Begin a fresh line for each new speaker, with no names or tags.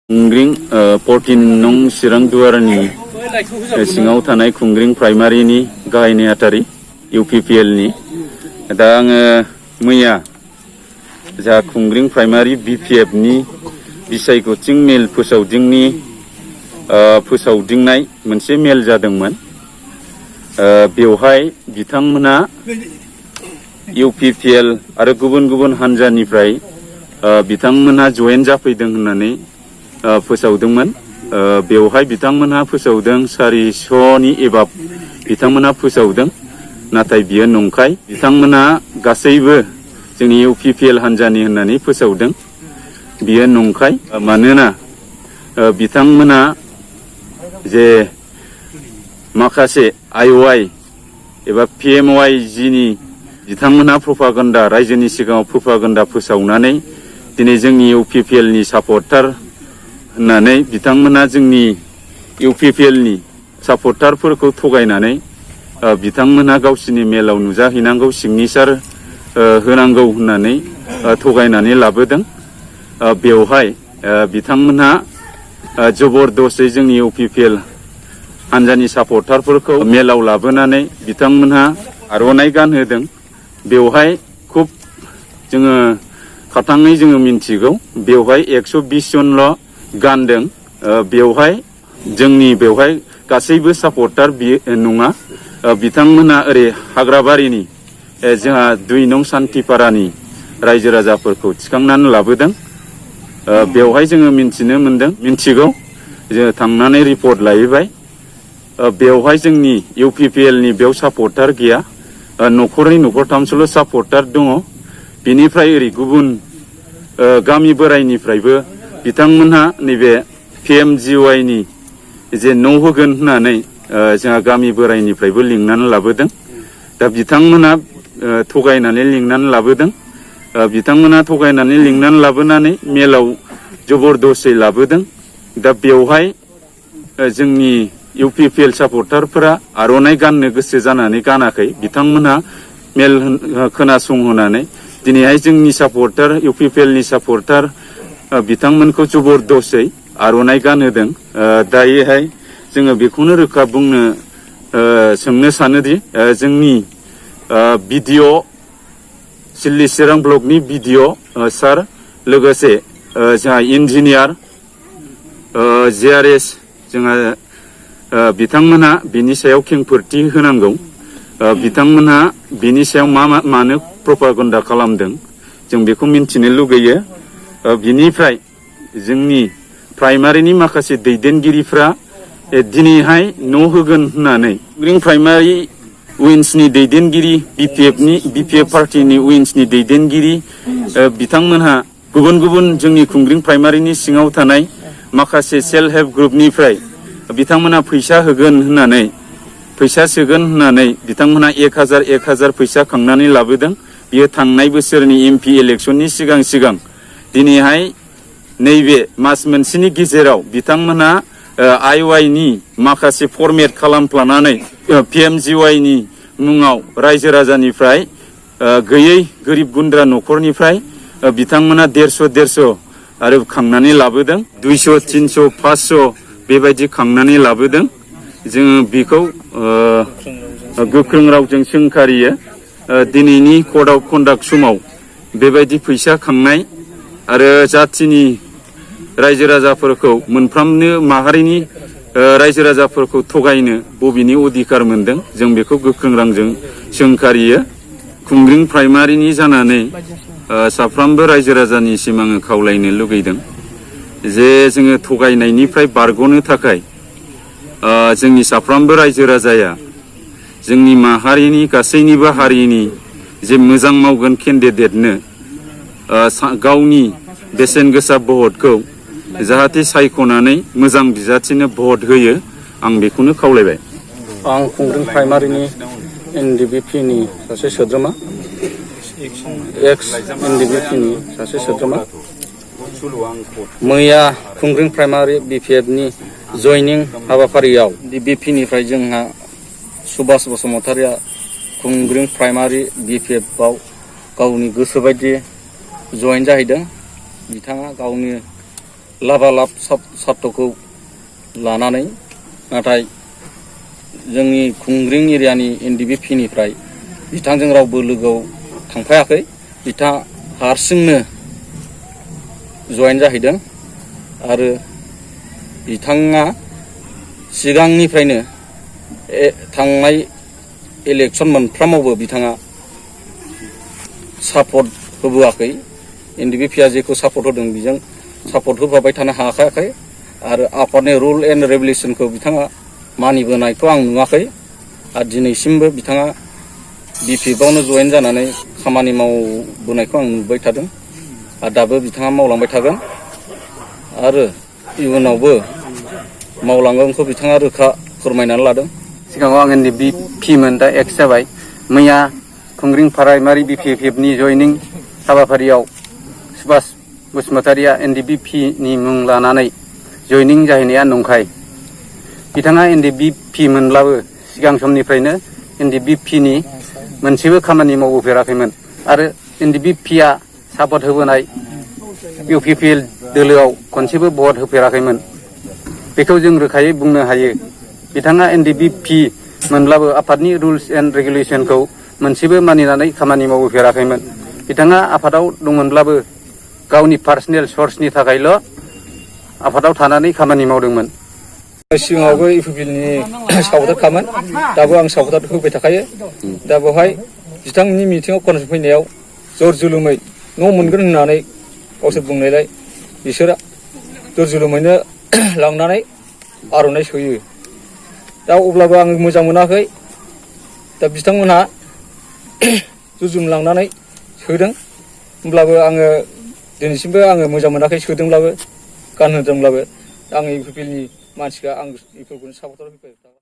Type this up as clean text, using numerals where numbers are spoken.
खुंग्रिं 14 नं चिरां दुवारनि सिङाव थानाय खुंग्रिं प्राइमारिनि गाहाय नेहाथारि UPPL नि दा आङो मैया जा खुंग्रिं प्राइमारि BPF नि बिसायख'थिं मेल फोसावदिंनाय मोनसे मेल जादोंमोन। बेवहाय बिथांमोना UPPL आरो गुबुन गुबुन हानजानिफ्राय बिथांमोनहा जयेन जाफैदों होननानै फोसावदोंमोन। बेवहाय बिथांमोनहा फोसावदों 400नि एबाब बिथांमोनहा फोसावदों, नाथाय बियो नंखाय। बिथांमोनहा गासैबो जोंनि UPPL हानजानि होननानै फोसावदों, बियो नंखाय। मानोना बिथांमोनहा जे माखासे IOI एबा PMYG नि बिथांमोनहा प्रपागेन्डा रायजोनि सिगाङाव प्रपागेन्डा फोसावनानै दिनै जोंनि UPPL नि सापर्टार होननानै बिथांमोना जोंनि UPPL नि सापर्टारफोरखौ थगायनानै बिथांमोनहा गावसिनि मेलाव नुजाहैनांगौ, सिगनेचार होनांगौ होननानै थगायनानै लाबोदों। बेवहाय बिथांमोनहा जबरदस्ती जोंनि UPPL हानजानि सापर्टारफोरखौ मेलाव लाबोनानै बिथांमोनहा आर'नाइ गानहोदों। बेवहाय खुब जोङो खाथाङै जोङो मिन्थिगौ, बेवहाय 120 जनल' गानदों। बेवहाय गासैबो सापर्टार नङा। बिथांमोना ओरै हाग्राबारिनि जोंहा 2 नं सान्थिपारानि रायजो राजाफोरखौ थिखांनानै लाबोदों। बेवहाय जोङो मिन्थिगौ, जोङो थांनानै रिपर्ट लाहैबाय। बेवहाय जोंनि UPPL नि बेयाव सापर्टार गैया, न'खरनै न'खरथामसोल' सापर्टार दङ। बेनिफ्राय ओरै गुबुन गामि बोराइनिफ्रायबो बिथांमोनहा नैबे PMGY नि जे न' होगोन होननानै जोंहा गामि बोराइनिफ्रायबो लिंनानै लाबोदों। दा बिथांमोना थगायनानै लिंनानै लाबोदों। बिथांमोना थगायनानै लिंनानै लाबोनानै मेलाव जबरदस्ती लाबोदों। दा बेवहाय जोंनि UPPL सापर्टारफोरा आर'नाइ गाननो गोसो जानानै गानाखै। बिथांमोनहा मेल खोनासंहोनानै दिनैहाय जोंनि सापर्टार UPPL नि सापर्टार बिथांमोनखौ जबरदस्ती आर'नाइ गानहोदों। दायोहाय जोङो बेखौनो रोखा सोंनो सानोदि जोंनि BDO सिल्ली चिरां ब्लकनि BDO सार, लोगोसे जोंहा इन्जिनियार JRS जोंहा बिथांमोनहा बिनि सायाव खेंफोरथि होनांगौ। बिथांमोनहा बिनि सायाव मानो प्रपागेन्डा खालामदों जों बेखौ मिन्थिनो लुगैयो। बिनिफ्राय जोंनि प्राइमारिनि माखासे दैदेनगिरिफ्रा दिनैहाय न' होगोन होननानै खुंग्रिं प्राइमारि उइन्सनि दैदेनगिरि BPF पार्टिनि उइन्सनि दैदेनगिरि बिथांमोनहा गुबुन गुबुन जोंनि खुंग्रिं प्राइमारिनि सिङाव थानाय माखासे सेल्फ हेल्प ग्रुपनिफ्राय बिथांमोनहा फैसा सोगोन होननानै बिथांमोनहा 1000 फैसा खांनानै लाबोदों। बियो थांनाय बोसोरनि MP इलेक्शननि सिगां दिनैहाय नैबे मास मोनसेनि गेजेराव बिथांमोनहा IOI नि माखासे फरमेट खालामफ्लानानै PMGY नि मुङाव रायजो राजानिफ्राय गैयै गोरिब गुन्द्रा न'खरनिफ्राय बिथांमोना 150 आरो खांनानै लाबोदों। 200, 300, 500 बेबायदि खांनानै लाबोदों। जोङो बेखौ गोख्रों रावजों सोंखारियो। दिनैनि कड अफ कन्डाक्ट समाव बेबायदि फैसा खांनाय आरो जाथिनि रायजो राजाफोरखौ मोनफ्रोमबो माहारिनि रायजो राजाफोरखौ थगायनो बबेनि अधिकार मोनदों, जों बेखौ गोख्रों रावजों सोंखारियो। खुंग्रिं प्राइमारिनि जानानै साफ्रोमबो रायजो राजानिसिम आङो खावलायनो लुगैदों जे जोङो थगायनायनिफ्राय बारग'नो थाखाय जोंनि साफ्रोमबो रायजो राजाया जोंनि माहारिनि गासैनिबो हारिनि जे मोजां मावगोन केन्डिडेटनो गावनि बेसेन गोसा भटखौ जाहाथे सायख'नानै मोजां बिजाथिनो भट होयो, आं बेखौनो खावलायबाय।
आं खुंग्रिं प्राइमारिनि NDBP नि सासे सोद्रोमा, NDBP नि सासे सोद्रोमा। मैया खुंग्रिं प्राइमारि BPF नि जयनिं हाबाफारियाव DBP निफ्राय जोंहा सुभाष बसुमतारिया खुंग्रिं प्राइमारि BPF आव गावनि गोसो बायदि जयेन जाहैदों। बिथाङा गावनि लाभालाब सार्थखौ लानानै नाथाय जोंनि खुंग्रिं एरियानि NDBP निफ्राय बिथांजों रावबो लोगोआव थांफायाखै बिथाङा हारसिंनो जयेन जाहैदों आरो बिथाङा सिगांनिफ्रायनो थांनाय इलेक्सन मोनफ्रामावबो बिथाङा सापर्ट होबोआखै NDBP आ जेखौ सापर्ट होदों बेजों सापर्ट होफाबाय थानो हाखायाखै आरो आफादनि रुल एन्ड रेगुलेसनखौ बिथाङा मानिबोनायखौ आं नुवाखै आरो दिनैसिमबो बिथाङा BPF आवनो जयेन जानानै खामानि मावबोनायखौ आं नुबाय थादों आरो दाबो बिथाङा मावलांबाय थागोन आरो इयुनावबो मावलांगोनखौ बिथाङा रोखा फोरमायनानै लादों।
सिगाङाव आं NDBP मोन दा एक्स जाबाय मैया खुंग्रिं प्राइमारि BPF नि जयनिं हाबाफारियाव सुभाष बसुमतारिया NDBP नि मुं लानानै जयनिं जाहैनाया नंखाय बिथाङा NDBP मोनब्लाबो सिगां समनिफ्रायनो NDBP नि मोनसेबो खामानि मावबोफेराखैमोन आरो NDBP आ सापर्ट होबोनाय UPPL दोलोआव खनसेबो भट होफेराखैमोन बेखौ जों रोखायै बुंनो हायो बिथाङा NDBP मोनब्लाबो आफादनि रुल्स एन्ड रेगुलेसनखौ मोनसेबो मानिनानै खामानि मावबोफेराखैमोन बिथाङा आफादाव दंमोनब्लाबो गावनि पार्सनेल सर्सनि थाखायल' आफादाव थानानै खामानि मावदोंमोन।
सिगाङावबो UPPL नि सापर्टारखामोन दाबो आं सापर्टार होबाय थाखायो दा बेवहाय बिथांनि मिटिङाव कनसेप्ट फैनायाव जर जुलुमै न' मोनगोन होननानै गावसोर बुंनायलाय बिसोरा जर जुलुमैनो लांनानै आर'नाइ सोयो दा अब्लाबो आङो मोजां मोनाखै दा बिथांमोनहा जुजुम लांनानै सोदों होमब्लाबो आङो दिनैसिमबो आङो मोजां मोनाखै सोदोंब्लाबो गानहोदोंब्लाबो आङो UPPL नि मानसिखा आं बेफोरखौनो सापर्टार होबाय थागोन।